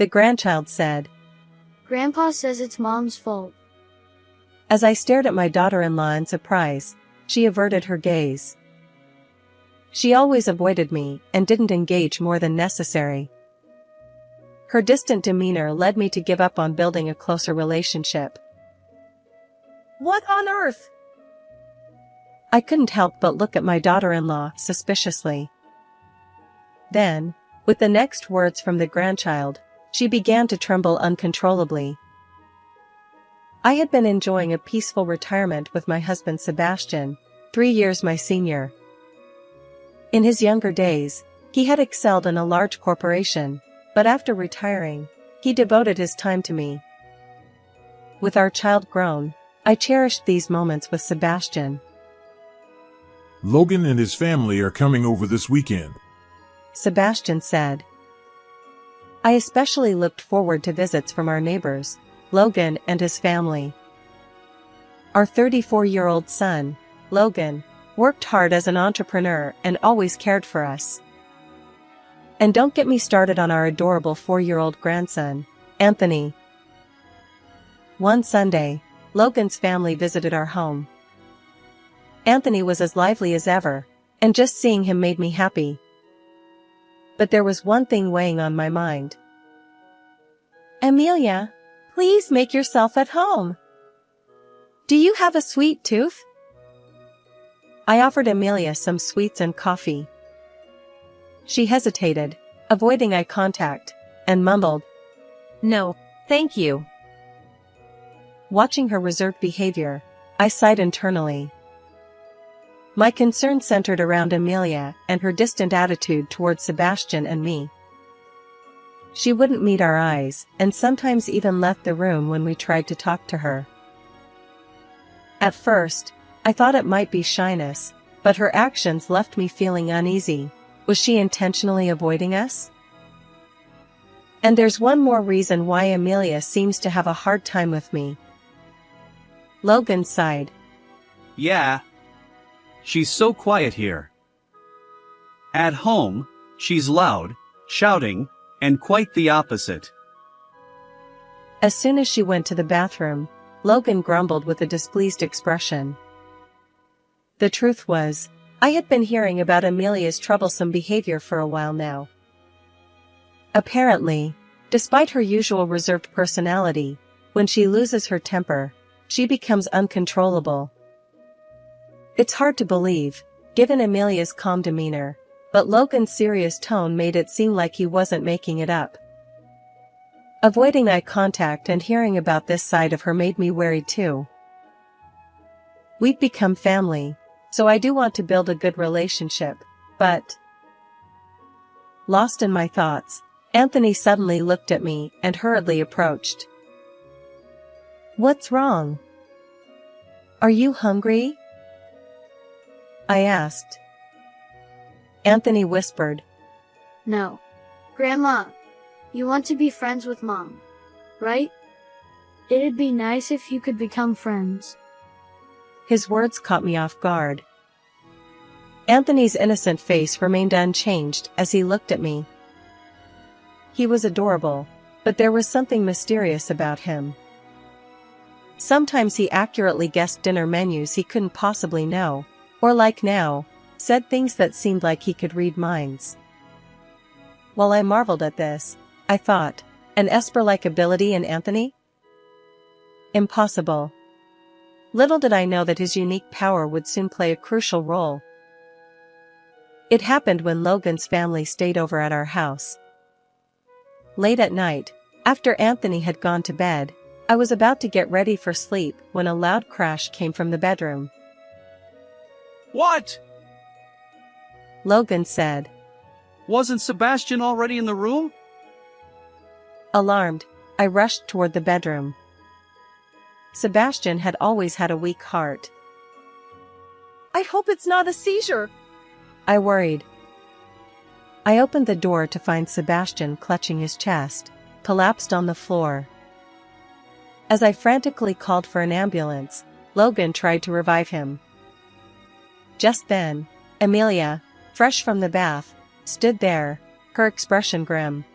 the grandchild said. Grandpa says it's Mom's fault. As I stared at my daughter-in-law in surprise, she averted her gaze. She always avoided me and didn't engage more than necessary. Her distant demeanor led me to give up on building a closer relationship. What on earth? I couldn't help but look at my daughter-in-law suspiciously. Then, with the next words from the grandchild, she began to tremble uncontrollably. I had been enjoying a peaceful retirement with my husband Sebastian, 3 years my senior. In his younger days, he had excelled in a large corporation, but after retiring, he devoted his time to me. With our child grown, I cherished these moments with Sebastian. Logan and his family are coming over this weekend, Sebastian said. I especially looked forward to visits from our neighbors, Logan and his family. Our 34-year-old son, Logan, worked hard as an entrepreneur and always cared for us. And don't get me started on our adorable 4-year-old grandson, Anthony. One Sunday, Logan's family visited our home. Anthony was as lively as ever, and just seeing him made me happy. But there was one thing weighing on my mind. Amelia, please make yourself at home. Do you have a sweet tooth? I offered Amelia some sweets and coffee. She hesitated, avoiding eye contact, and mumbled, No, thank you. Watching her reserved behavior, I sighed internally. My concern centered around Amelia and her distant attitude towards Sebastian and me. She wouldn't meet our eyes, and sometimes even left the room when we tried to talk to her. At first, I thought it might be shyness, but her actions left me feeling uneasy. Was she intentionally avoiding us? And there's one more reason why Amelia seems to have a hard time with me. Logan sighed. Yeah. She's so quiet here. At home, she's loud, shouting, and quite the opposite. As soon as she went to the bathroom, Logan grumbled with a displeased expression. The truth was, I had been hearing about Amelia's troublesome behavior for a while now. Apparently, despite her usual reserved personality, when she loses her temper, she becomes uncontrollable. It's hard to believe, given Amelia's calm demeanor, but Logan's serious tone made it seem like he wasn't making it up. Avoiding eye contact and hearing about this side of her made me wary too. We've become family, so I do want to build a good relationship, but... Lost in my thoughts, Anthony suddenly looked at me and hurriedly approached. What's wrong? Are you hungry? I asked. Anthony whispered. No. Grandma, you want to be friends with Mom, right? It'd be nice if you could become friends. His words caught me off guard. Anthony's innocent face remained unchanged as he looked at me. He was adorable, but there was something mysterious about him. Sometimes he accurately guessed dinner menus he couldn't possibly know, or like now, said things that seemed like he could read minds. While I marveled at this, I thought, an Esper-like ability in Anthony? Impossible. Little did I know that his unique power would soon play a crucial role. It happened when Logan's family stayed over at our house. Late at night, after Anthony had gone to bed, I was about to get ready for sleep when a loud crash came from the bedroom. What? Logan said. Wasn't Sebastian already in the room? Alarmed, I rushed toward the bedroom. Sebastian had always had a weak heart. I hope it's not a seizure, I worried. I opened the door to find Sebastian clutching his chest, collapsed on the floor. As I frantically called for an ambulance, Logan tried to revive him. Just then, Amelia, fresh from the bath, stood there, her expression grim.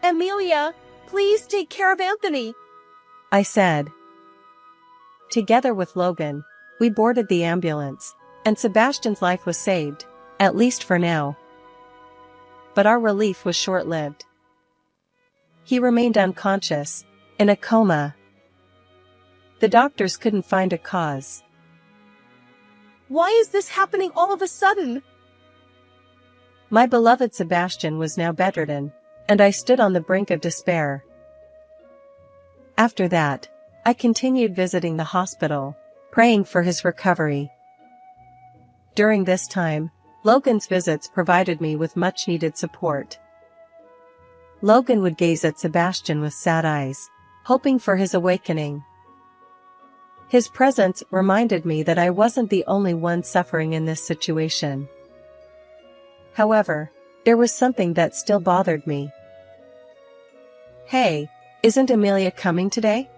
Amelia, please take care of Anthony, I said. Together with Logan, we boarded the ambulance, and Sebastian's life was saved, at least for now. But our relief was short-lived. He remained unconscious, in a coma. The doctors couldn't find a cause. Why is this happening all of a sudden? My beloved Sebastian was now bedridden, and I stood on the brink of despair. After that, I continued visiting the hospital, praying for his recovery. During this time, Logan's visits provided me with much-needed support. Logan would gaze at Sebastian with sad eyes, hoping for his awakening. His presence reminded me that I wasn't the only one suffering in this situation. However, there was something that still bothered me. "Hey, isn't Amelia coming today?"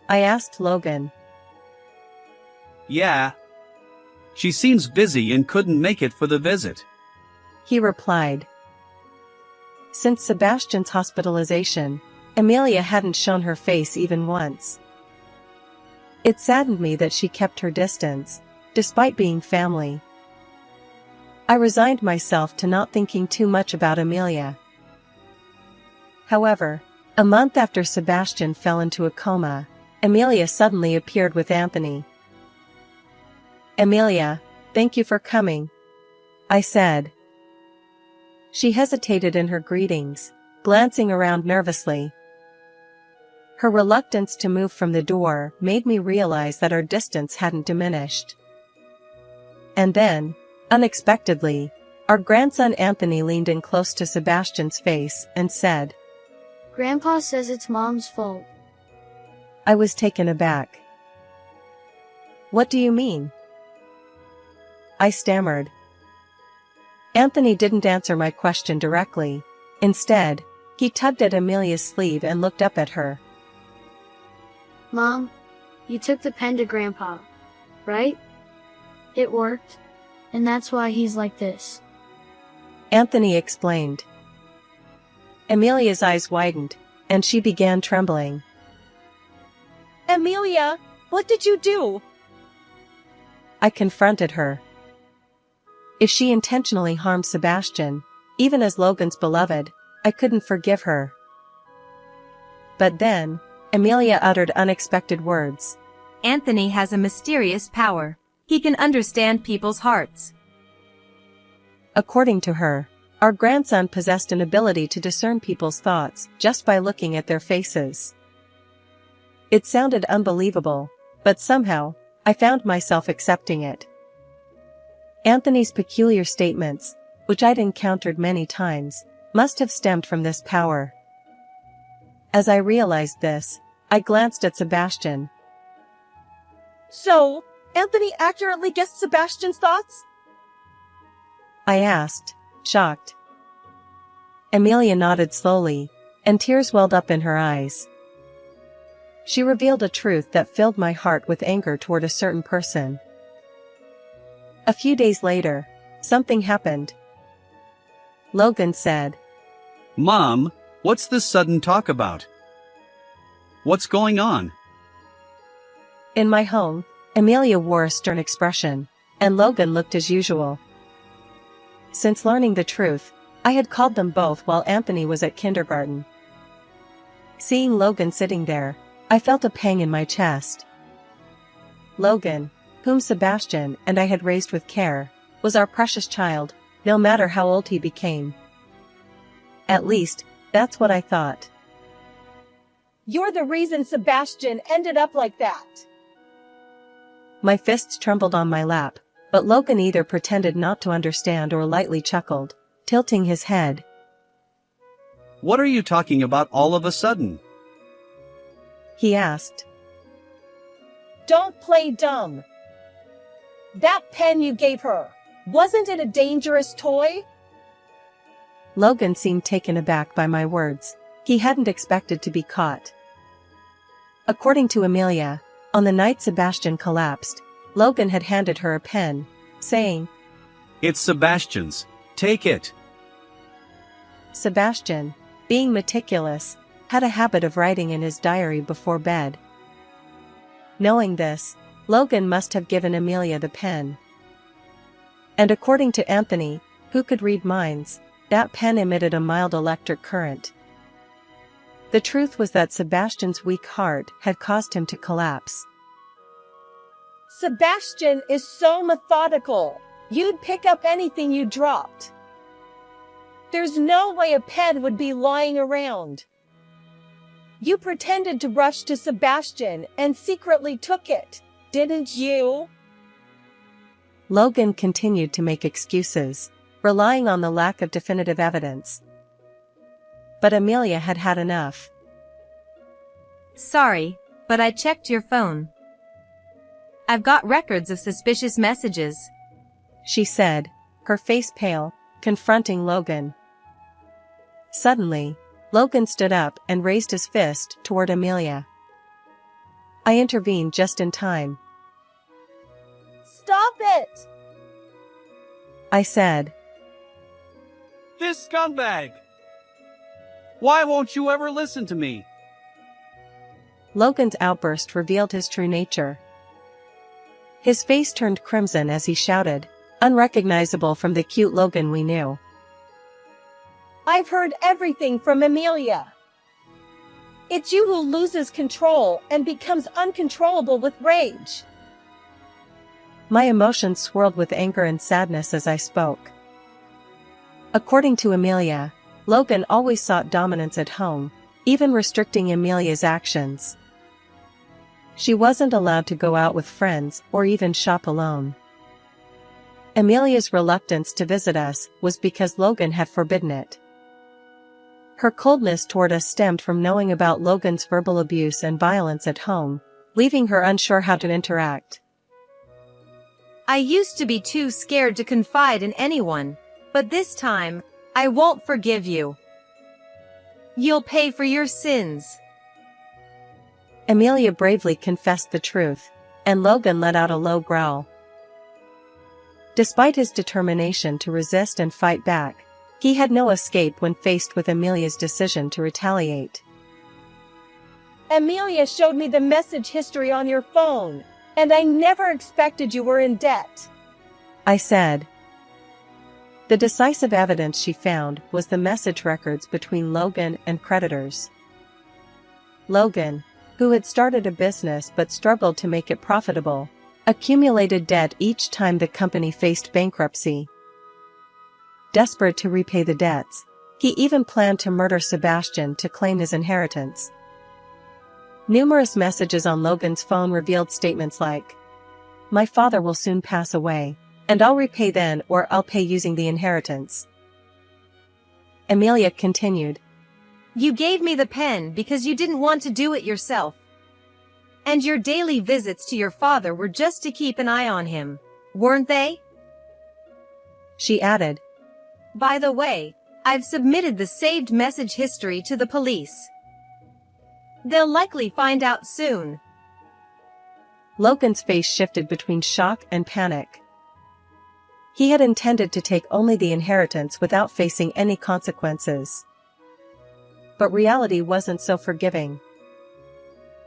I asked Logan. Yeah. She seems busy and couldn't make it for the visit. He replied. Since Sebastian's hospitalization, Amelia hadn't shown her face even once. It saddened me that she kept her distance, despite being family. I resigned myself to not thinking too much about Amelia. However, a month after Sebastian fell into a coma, Amelia suddenly appeared with Anthony. "Amelia, thank you for coming," I said. She hesitated in her greetings, glancing around nervously. Her reluctance to move from the door made me realize that our distance hadn't diminished. And then, unexpectedly, our grandson Anthony leaned in close to Sebastian's face and said, Grandpa says it's Mom's fault. I was taken aback. "What do you mean?" I stammered. Anthony didn't answer my question directly. Instead, he tugged at Amelia's sleeve and looked up at her. Mom, you took the pen to Grandpa, right? It worked, and that's why he's like this. Anthony explained. Amelia's eyes widened, and she began trembling. Amelia, what did you do? I confronted her. If she intentionally harmed Sebastian, even as Logan's beloved, I couldn't forgive her. But then, Amelia uttered unexpected words. Anthony has a mysterious power. He can understand people's hearts. According to her, our grandson possessed an ability to discern people's thoughts just by looking at their faces. It sounded unbelievable, but somehow, I found myself accepting it. Anthony's peculiar statements, which I'd encountered many times, must have stemmed from this power. As I realized this, I glanced at Sebastian. So, Anthony accurately guessed Sebastian's thoughts? I asked, shocked. Amelia nodded slowly, and tears welled up in her eyes. She revealed a truth that filled my heart with anger toward a certain person. A few days later, something happened. Logan said, Mom, what's this sudden talk about? What's going on? In my home, Amelia wore a stern expression, and Logan looked as usual. Since learning the truth, I had called them both while Anthony was at kindergarten. Seeing Logan sitting there, I felt a pang in my chest. Logan, whom Sebastian and I had raised with care, was our precious child, no matter how old he became. At least, that's what I thought. You're the reason Sebastian ended up like that. My fists trembled on my lap, but Logan either pretended not to understand or lightly chuckled, tilting his head. What are you talking about all of a sudden? He asked. Don't play dumb. That pen you gave her, wasn't it a dangerous toy? Logan seemed taken aback by my words. He hadn't expected to be caught. According to Amelia, on the night Sebastian collapsed, Logan had handed her a pen, saying, It's Sebastian's. Take it. Sebastian, being meticulous, had a habit of writing in his diary before bed. Knowing this, Logan must have given Amelia the pen. And according to Anthony, who could read minds, that pen emitted a mild electric current. The truth was that Sebastian's weak heart had caused him to collapse. Sebastian is so methodical. You'd pick up anything you dropped. There's no way a pen would be lying around. You pretended to rush to Sebastian and secretly took it, didn't you? Logan continued to make excuses, relying on the lack of definitive evidence. But Amelia had had enough. Sorry, but I checked your phone. I've got records of suspicious messages, she said, her face pale, confronting Logan. Suddenly, Logan stood up and raised his fist toward Amelia. I intervened just in time. Stop it! I said. This scumbag! Why won't you ever listen to me? Logan's outburst revealed his true nature. His face turned crimson as he shouted, unrecognizable from the cute Logan we knew. I've heard everything from Amelia. It's you who loses control and becomes uncontrollable with rage. My emotions swirled with anger and sadness as I spoke. According to Amelia, Logan always sought dominance at home, even restricting Amelia's actions. She wasn't allowed to go out with friends or even shop alone. Amelia's reluctance to visit us was because Logan had forbidden it. Her coldness toward us stemmed from knowing about Logan's verbal abuse and violence at home, leaving her unsure how to interact. I used to be too scared to confide in anyone, but this time, I won't forgive you. You'll pay for your sins. Amelia bravely confessed the truth, and Logan let out a low growl. Despite his determination to resist and fight back, he had no escape when faced with Amelia's decision to retaliate. Amelia showed me the message history on your phone, and I never expected you were in debt, I said. The decisive evidence she found was the message records between Logan and creditors. Logan, who had started a business but struggled to make it profitable, accumulated debt each time the company faced bankruptcy. Desperate to repay the debts, he even planned to murder Sebastian to claim his inheritance. Numerous messages on Logan's phone revealed statements like, "My father will soon pass away, and I'll repay then, or I'll pay using the inheritance." Amelia continued, You gave me the pen because you didn't want to do it yourself. And your daily visits to your father were just to keep an eye on him, weren't they? She added, By the way, I've submitted the saved message history to the police. They'll likely find out soon. Logan's face shifted between shock and panic. He had intended to take only the inheritance without facing any consequences. But reality wasn't so forgiving.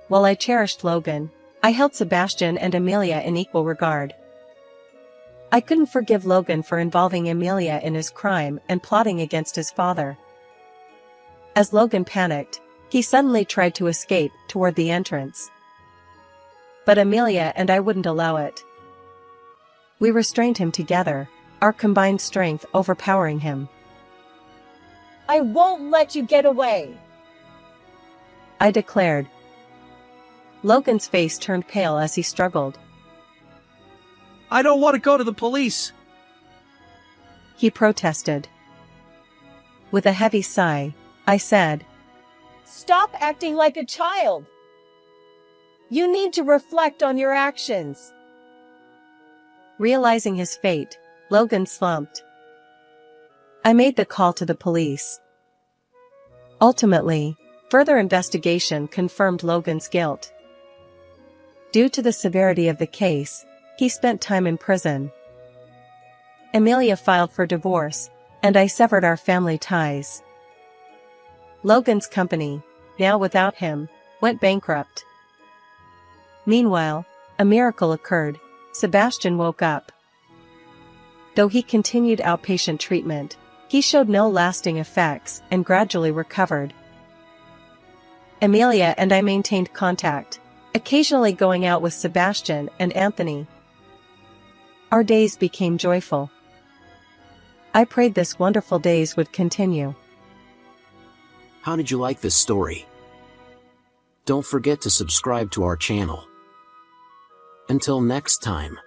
While I cherished Logan, I held Sebastian and Amelia in equal regard. I couldn't forgive Logan for involving Amelia in his crime and plotting against his father. As Logan panicked, he suddenly tried to escape toward the entrance. But Amelia and I wouldn't allow it. We restrained him together, our combined strength overpowering him. I won't let you get away, I declared. Logan's face turned pale as he struggled. I don't want to go to the police, he protested. With a heavy sigh, I said, Stop acting like a child. You need to reflect on your actions. Realizing his fate, Logan slumped. I made the call to the police. Ultimately, further investigation confirmed Logan's guilt. Due to the severity of the case, he spent time in prison. Amelia filed for divorce, and I severed our family ties. Logan's company, now without him, went bankrupt. Meanwhile, a miracle occurred. Sebastian woke up. Though he continued outpatient treatment, he showed no lasting effects and gradually recovered. Amelia and I maintained contact, occasionally going out with Sebastian and Anthony. Our days became joyful. I prayed this wonderful days would continue. How did you like this story? Don't forget to subscribe to our channel. Until next time.